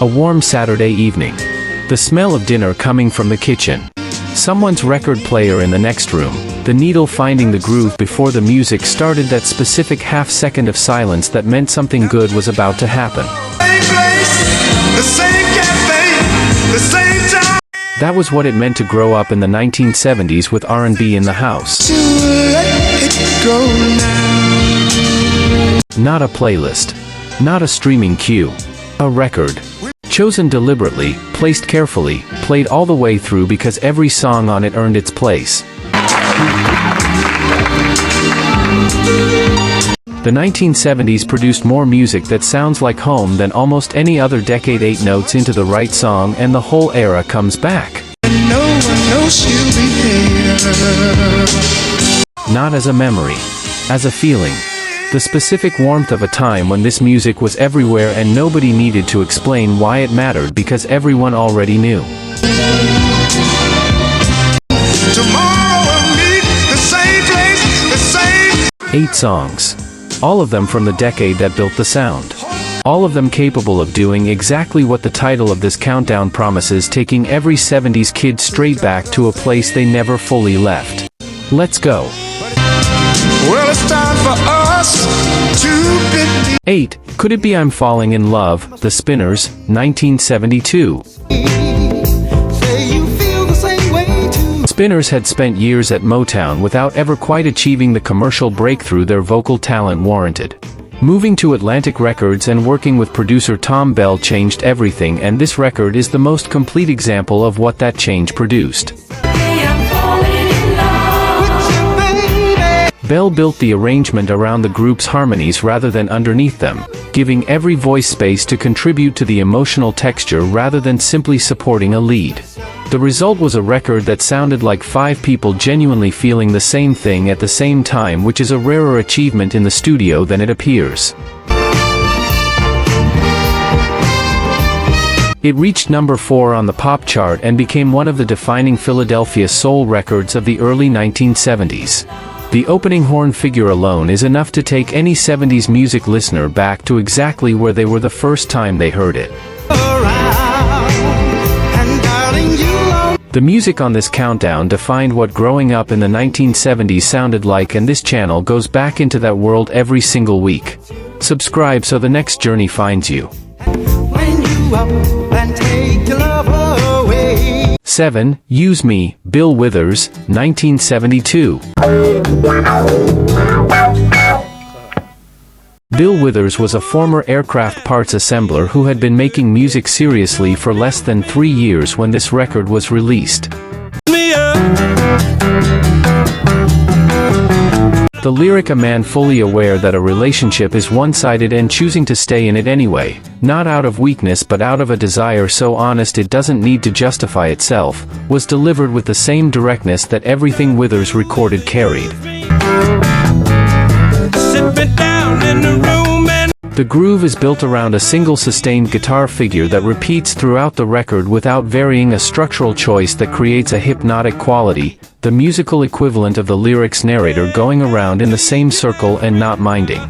A warm Saturday evening. The smell of dinner coming from the kitchen. Someone's record player in the next room. The needle finding the groove before the music started, that specific half-second of silence that meant something good was about to happen. That was what it meant to grow up in the 1970s with R&B in the house. Not a playlist. Not a streaming queue. A record. Chosen deliberately, placed carefully, played all the way through because every song on it earned its place. The 1970s produced more music that sounds like home than almost any other decade. 8 notes into the right song and the whole era comes back. No one knows she'll be there. Not as a memory. As a feeling. The specific warmth of a time when this music was everywhere and nobody needed to explain why it mattered because everyone already knew. Tomorrow we'll meet the same place, the same... 8 songs. All of them from the decade that built the sound. All of them capable of doing exactly what the title of this countdown promises, taking every 70s kid straight back to a place they never fully left. Let's go. Well, it's time for us to 8. Could It Be I'm Falling in Love, The Spinners, 1972. Spinners had spent years at Motown without ever quite achieving the commercial breakthrough their vocal talent warranted. Moving to Atlantic Records and working with producer Tom Bell changed everything, and this record is the most complete example of what that change produced. Bell built the arrangement around the group's harmonies rather than underneath them, giving every voice space to contribute to the emotional texture rather than simply supporting a lead. The result was a record that sounded like 5 people genuinely feeling the same thing at the same time, which is a rarer achievement in the studio than it appears. It reached number 4 on the pop chart and became one of the defining Philadelphia soul records of the early 1970s. The opening horn figure alone is enough to take any 70s music listener back to exactly where they were the first time they heard it. The music on this countdown defined what growing up in the 1970s sounded like, and this channel goes back into that world every single week. Subscribe so the next journey finds you. When you up and take your love away. 7. Use Me, Bill Withers, 1972. Bill Withers was a former aircraft parts assembler who had been making music seriously for less than 3 years when this record was released. The lyric, a man fully aware that a relationship is one-sided and choosing to stay in it anyway, not out of weakness but out of a desire so honest it doesn't need to justify itself, was delivered with the same directness that everything Withers recorded carried. The groove is built around a single sustained guitar figure that repeats throughout the record without varying, a structural choice that creates a hypnotic quality, the musical equivalent of the lyrics' narrator going around in the same circle and not minding.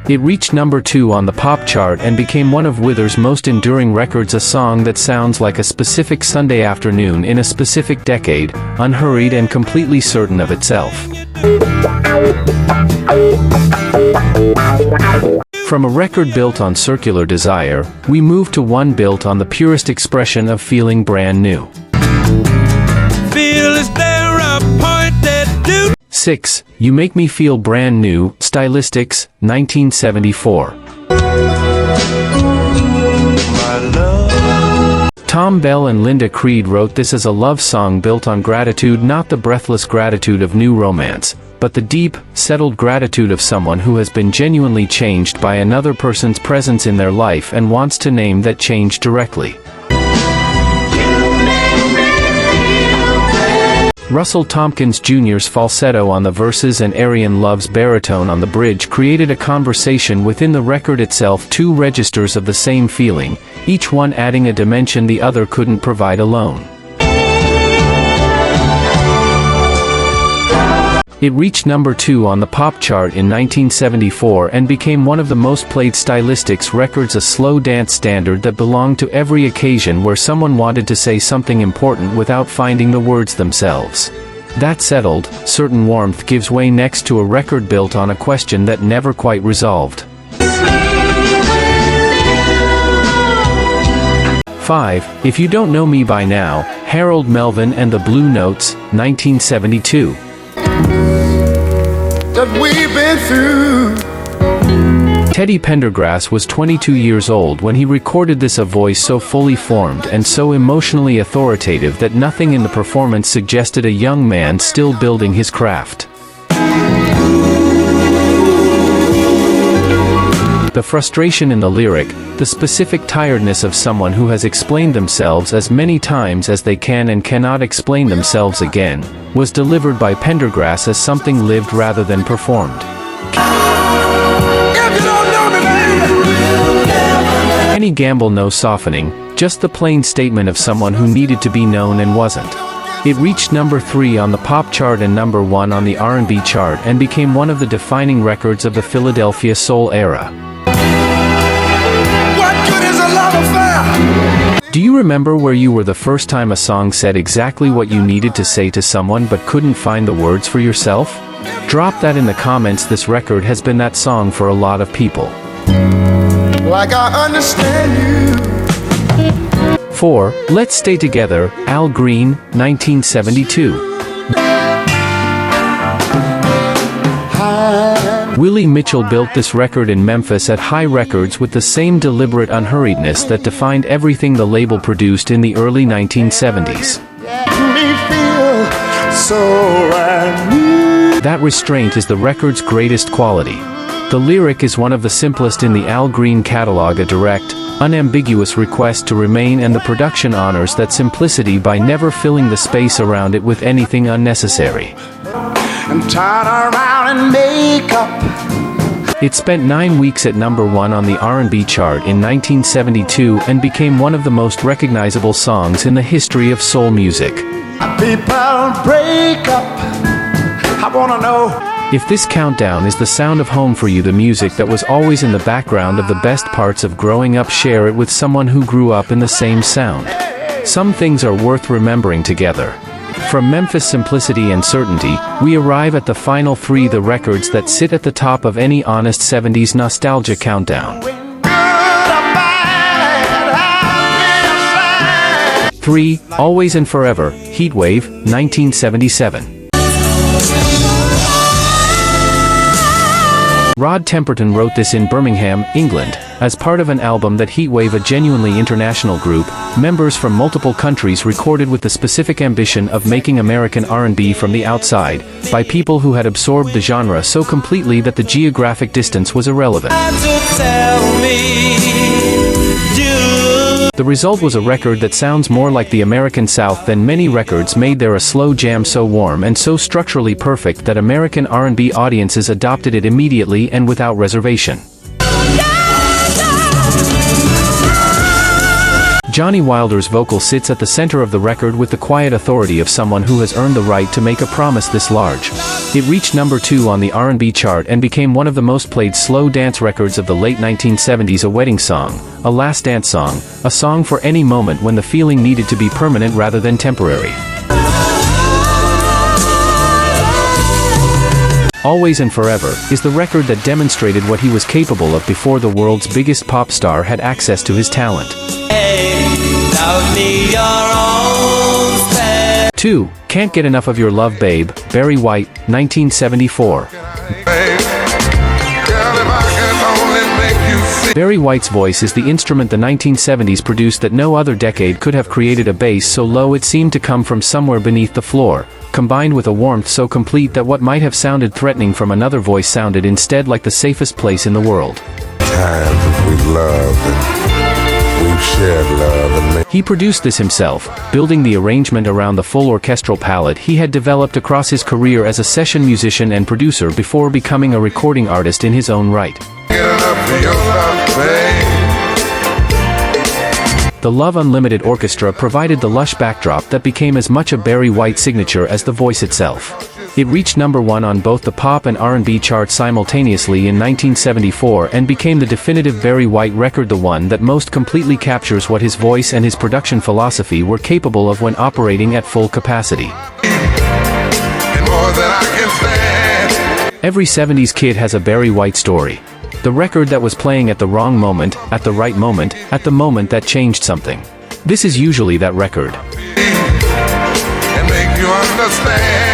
It reached number 2 on the pop chart and became one of Withers' most enduring records, a song that sounds like a specific Sunday afternoon in a specific decade, unhurried and completely certain of itself. From a record built on circular desire, we move to one built on the purest expression of feeling brand new. 6. You Make Me Feel Brand New, Stylistics, 1974. Tom Bell and Linda Creed wrote this as a love song built on gratitude, not the breathless gratitude of new romance, but the deep, settled gratitude of someone who has been genuinely changed by another person's presence in their life and wants to name that change directly. Russell Tompkins Jr.'s falsetto on the verses and Arian Love's baritone on the bridge created a conversation within the record itself, 2 registers of the same feeling, each one adding a dimension the other couldn't provide alone. It reached number 2 on the pop chart in 1974 and became one of the most played Stylistics records, a slow dance standard that belonged to every occasion where someone wanted to say something important without finding the words themselves. That settled, certain warmth gives way next to a record built on a question that never quite resolved. 5. If You Don't Know Me By Now, Harold Melvin and the Blue Notes, 1972. That we've been through. Teddy Pendergrass was 22 years old when he recorded this, a voice so fully formed and so emotionally authoritative that nothing in the performance suggested a young man still building his craft. The frustration in the lyric, the specific tiredness of someone who has explained themselves as many times as they can and cannot explain themselves again, was delivered by Pendergrass as something lived rather than performed. Kenny Gamble, no softening, just the plain statement of someone who needed to be known and wasn't. It reached number 3 on the pop chart and number 1 on the R&B chart and became one of the defining records of the Philadelphia soul era. Do you remember where you were the first time a song said exactly what you needed to say to someone but couldn't find the words for yourself? Drop that in the comments. This record has been that song for a lot of people. Like I understand you. 4. Let's Stay Together, Al Green, 1972. Willie Mitchell built this record in Memphis at High Records with the same deliberate unhurriedness that defined everything the label produced in the early 1970s. That restraint is the record's greatest quality. The lyric is one of the simplest in the Al Green catalog, a direct, unambiguous request to remain, and the production honors that simplicity by never filling the space around it with anything unnecessary. And turn around and make up. It spent 9 weeks at number 1 on the R&B chart in 1972 and became one of the most recognizable songs in the history of soul music. People break up. I wanna know if this countdown is the sound of home for you, the music that was always in the background of the best parts of growing up. Share it with someone who grew up in the same sound. Some things are worth remembering together. From Memphis simplicity and certainty, we arrive at the final 3, the records that sit at the top of any honest 70s nostalgia countdown. 3. Always and Forever, Heatwave, 1977. Rod Temperton wrote this in Birmingham, England, as part of an album that Heatwave, a genuinely international group, members from multiple countries, recorded with the specific ambition of making American R&B from the outside, by people who had absorbed the genre so completely that the geographic distance was irrelevant. The result was a record that sounds more like the American South than many records made there, a slow jam so warm and so structurally perfect that American R&B audiences adopted it immediately and without reservation. Johnny Wilder's vocal sits at the center of the record with the quiet authority of someone who has earned the right to make a promise this large. It reached number 2 on the R&B chart and became one of the most played slow dance records of the late 1970s, a wedding song, a last dance song, a song for any moment when the feeling needed to be permanent rather than temporary. Always and Forever is the record that demonstrated what he was capable of before the world's biggest pop star had access to his talent. 2. Can't Get Enough of Your Love Babe, Barry White, 1974. Barry White's voice is the instrument the 1970s produced that no other decade could have created, a bass so low it seemed to come from somewhere beneath the floor, combined with a warmth so complete that what might have sounded threatening from another voice sounded instead like the safest place in the world. times we've loved and we've shared love and He produced this himself, building the arrangement around the full orchestral palette he had developed across his career as a session musician and producer before becoming a recording artist in his own right. The Love Unlimited Orchestra provided the lush backdrop that became as much a Barry White signature as the voice itself. It reached number 1 on both the pop and R&B charts simultaneously in 1974 and became the definitive Barry White record, the one that most completely captures what his voice and his production philosophy were capable of when operating at full capacity. Every 70s kid has a Barry White story. The record that was playing at the wrong moment, at the right moment, at the moment that changed something. This is usually that record. And make you understand.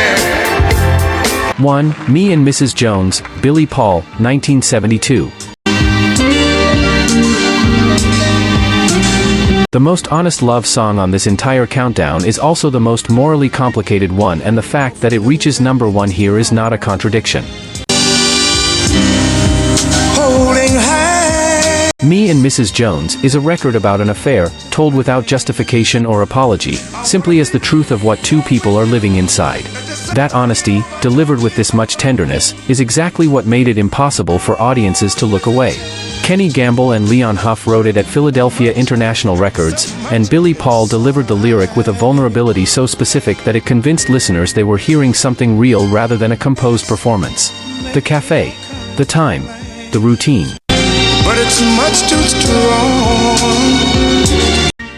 1. Me and Mrs. Jones, Billy Paul, 1972. The most honest love song on this entire countdown is also the most morally complicated one, and the fact that it reaches number 1 here is not a contradiction. Me and Mrs. Jones is a record about an affair, told without justification or apology, simply as the truth of what two people are living inside. That honesty, delivered with this much tenderness, is exactly what made it impossible for audiences to look away. Kenny Gamble and Leon Huff wrote it at Philadelphia International Records, and Billy Paul delivered the lyric with a vulnerability so specific that it convinced listeners they were hearing something real rather than a composed performance. The cafe, the time, the routine. But it's much too strong.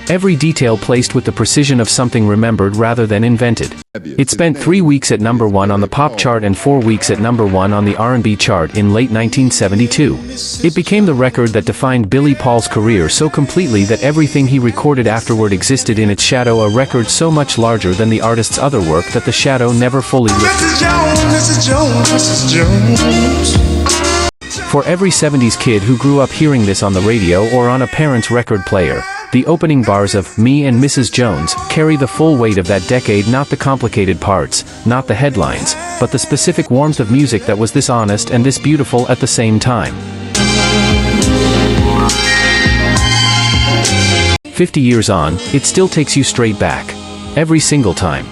Every detail placed with the precision of something remembered rather than invented. It spent 3 weeks at number 1 on the pop chart and 4 weeks at number 1 on the R&B chart in late 1972. It became the record that defined Billy Paul's career so completely that everything he recorded afterward existed in its shadow, a record so much larger than the artist's other work that the shadow never fully lifted. Mrs. Jones, Mrs. Jones. For every 70s kid who grew up hearing this on the radio or on a parent's record player, the opening bars of Me and Mrs. Jones carry the full weight of that decade, not the complicated parts, not the headlines, but the specific warmth of music that was this honest and this beautiful at the same time. 50 years on, it still takes you straight back. Every single time.